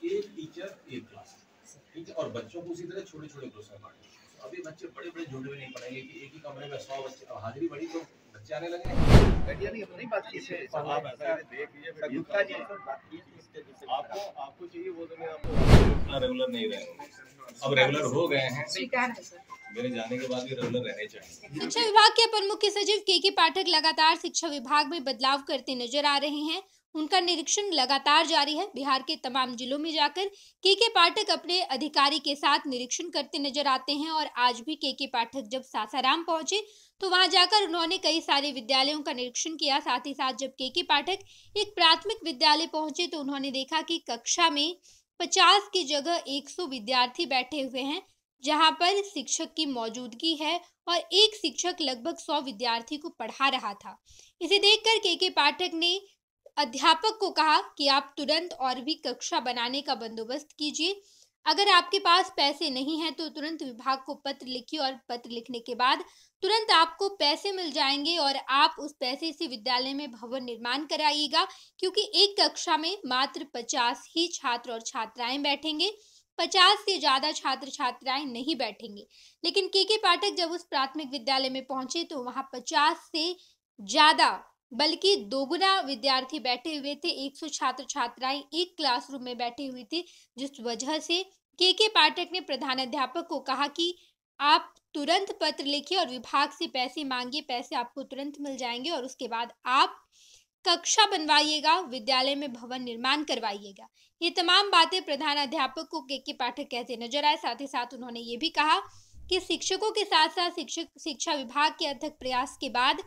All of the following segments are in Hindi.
एक टीचर एक क्लास, ठीक है, और बच्चों को उसी तरह छोटे छोटे ग्रुप्स में बांटे। अभी बच्चे बड़े बड़े झुंड में नहीं पढ़ेंगे कि एक ही कमरे में 100 बच्चे, अब हाजिरी बढ़ी तो बच्चे आने लगे। आइडिया नहीं, अपनी बात कीजिए। आप ऐसा देखिए गुप्ता जी, आपको चाहिए वो तो मैं आपको उतना रेगुलर नहीं रहेंगे, अब रेगुलर हो गए हैं, स्वीकार है सर। मेरे जाने के बाद भी रेगुलर रहने चाहिए। शिक्षा विभाग के अपर मुख्य सचिव के पाठक लगातार शिक्षा विभाग में बदलाव करते नजर आ रहे हैं। उनका निरीक्षण लगातार जारी है। बिहार के तमाम जिलों में जाकर के पाठक अपने अधिकारी के साथ निरीक्षण करते नजर आते हैं और आज भी के पाठक जब सासाराम पहुंचे तो वहां जाकर उन्होंने कई सारे विद्यालयों का निरीक्षण किया। साथ ही साथ जब के पाठक एक प्राथमिक विद्यालय पहुंचे तो उन्होंने देखा कि कक्षा में 50 की जगह 100 विद्यार्थी बैठे हुए हैं, जहां पर शिक्षक की मौजूदगी है और एक शिक्षक लगभग 100 विद्यार्थी को पढ़ा रहा था। इसे देखकर के पाठक ने अध्यापक को कहा कि आप तुरंत और भी कक्षा बनाने का बंदोबस्त कीजिए। अगर आपके पास पैसे नहीं हैं तो तुरंत विभाग को पत्र लिखिए और पत्र लिखने के बाद तुरंत आपको पैसे मिल जाएंगे और आप उस पैसे से विद्यालय में भवन निर्माण कराइएगा, क्योंकि एक कक्षा में मात्र 50 ही छात्र और छात्राएं बैठेंगे, 50 से ज्यादा छात्र छात्राएं नहीं बैठेंगे। लेकिन के पाठक जब उस प्राथमिक विद्यालय में पहुंचे तो वहां 50 से ज्यादा बल्कि दोगुना विद्यार्थी बैठे हुए थे। 100 छात्र छात्राएं एक क्लासरूम में बैठे हुए थे, जिस वजह से के पाठक ने प्रधानाध्यापक को कहा कि आप तुरंत पत्र लिखिए और विभाग से पैसे मांगिए, पैसे आपको तुरंत मिल जाएंगे और उसके बाद आप कक्षा बनवाइएगा, विद्यालय में भवन निर्माण करवाइएगा। ये तमाम बातें प्रधानाध्यापक को के पाठक कहते नजर आए। साथ ही साथ उन्होंने ये भी कहा कि शिक्षकों के साथ साथ शिक्षा विभाग के अथक प्रयास के बाद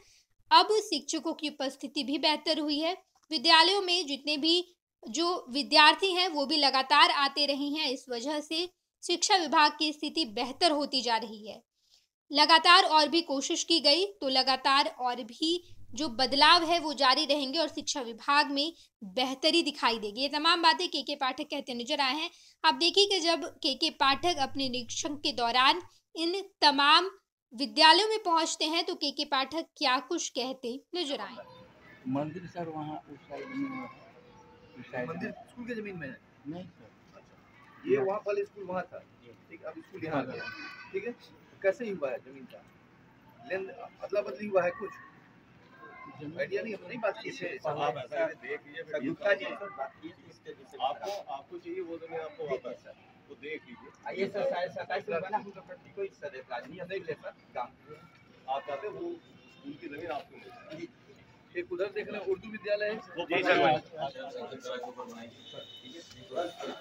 अब शिक्षकों की उपस्थिति भी बेहतर हुई है। विद्यालयों में जितने भी जो विद्यार्थी हैं वो भी लगातार आते रहे हैं। इस वजह से शिक्षा विभाग की स्थिति बेहतर होती जा रही है। लगातार और भी कोशिश की गई तो लगातार और भी जो बदलाव है वो जारी रहेंगे और शिक्षा विभाग में बेहतरी दिखाई देगी। ये तमाम बातें के पाठक कहते नजर आए हैं। आप देखिए कि जब के पाठक अपने निरीक्षण के दौरान इन तमाम विद्यालयों में पहुंचते हैं तो के पाठक क्या कुछ कहते नजर आए। मंदिर सर वहाँ उस साइड में, उस साइड मंदिर स्कूल के जमीन में है? नहीं सर। अच्छा, ये वहाँ वाला स्कूल वहाँ था, ठीक, अब स्कूल यहाँ आ गया, ठीक है। कैसे हुआ है जमीन का लेन अदला बदली हुआ है? कुछ आइडिया नहीं, अपनी बात कीजिए। आप ऐसा देखिए गुप्ता जी, आपको चाहिए वो तो मैं आपको वापस वो देख लीजिए। आइए सर, 27 में बना हमको प्रति कोई सदस्य राजनीति नहीं ले सर काम आप चाहते वो स्कूल की जमीन आपको मिल जाए। एक उधर देख रहे हैं उर्दू विद्यालय है, जी सर,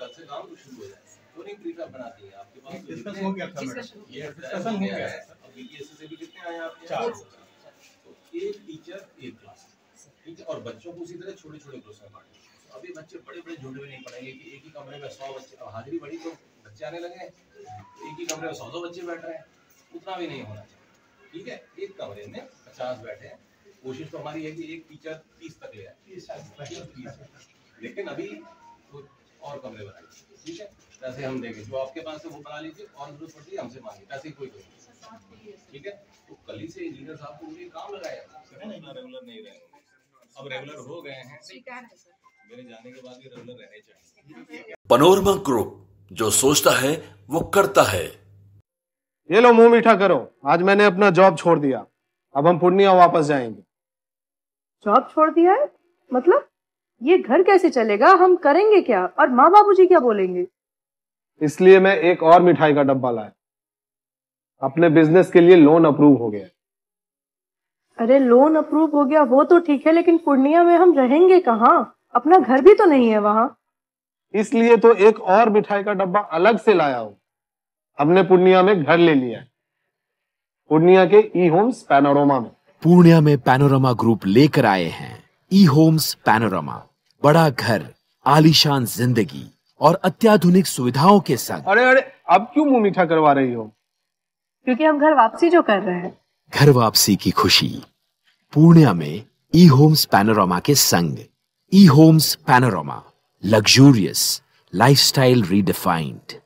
कल से काम शुरू हो जाए। टूरिंग ट्रीट बनाती है आपके पास, डिस्कस हो गया था मैडम, ये डिस्कशन हो गया है। अब बीपीएससी से भी कितने आए आपके? 4। तो एक टीचर एक क्लास, ठीक है, और बच्चों को उसी तरह छोटे छोटे ग्रुप्स में बांटे। अभी बच्चे बड़े बड़े झुंड में नहीं पढ़ेंगे कि एक ही कमरे में 100 बच्चे, अब हाजिरी बढ़ी तो बच्चे आने लगे। एक ही कमरे में 100 बच्चे बैठ रहे हैं, उतना भी नहीं होना चाहिए, ठीक है। एक कमरे में 50 बैठे हैं। कोशिश तो हमारी है कि एक टीचर 30 तक ले आए, लेकिन अभी तो और कमरे बनाइए, ठीक है। पैसे हम देंगे, जो आपके पास है वो बना लीजिए, और जरूरत पड़ती है हमसे मांगिए, पैसे कोई नहीं, ठीक है। तो कल ही से इंजीनियर साहब को ये काम लगाया, रेगुलर नहीं रहेंगे, अब रेगुलर हो गए हैं, स्वीकार है सर। मेरे जाने के बाद भी रेगुलर रहने चाहिए। पनोरमा ग्रुप, जो सोचता है वो करता है। ये लो मुंह मीठा करो, आज मैंने अपना जॉब छोड़ दिया, अब हम पूर्णिया वापस जाएंगे। जॉब छोड़ दिया है? मतलब ये घर कैसे चलेगा? हम करेंगे क्या? और माँ बाबूजी क्या बोलेंगे? इसलिए मैं एक और मिठाई का डब्बा लाया। अपने बिजनेस के लिए लोन अप्रूव हो गया। अरे लोन अप्रूव हो गया वो तो ठीक है, लेकिन पूर्णिया में हम रहेंगे कहाँ? अपना घर भी तो नहीं है वहाँ। इसलिए तो एक और मिठाई का डब्बा अलग से लाया हूँ। हमने पूर्णिया में घर ले लिया है, पूर्णिया के ई होम्स पैनोरमा में। पूर्णिया में पैनोरमा ग्रुप लेकर आए हैं ई होम्स पैनोरमा। बड़ा घर, आलीशान जिंदगी और अत्याधुनिक सुविधाओं के संग। अरे अब क्यों मुंह मीठा करवा रही हो? क्योंकि हम घर वापसी जो कर रहे हैं। घर वापसी की खुशी पूर्णिया में ई होम्स पैनोरमा के संग। ई Homes Panorama, luxurious lifestyle redefined.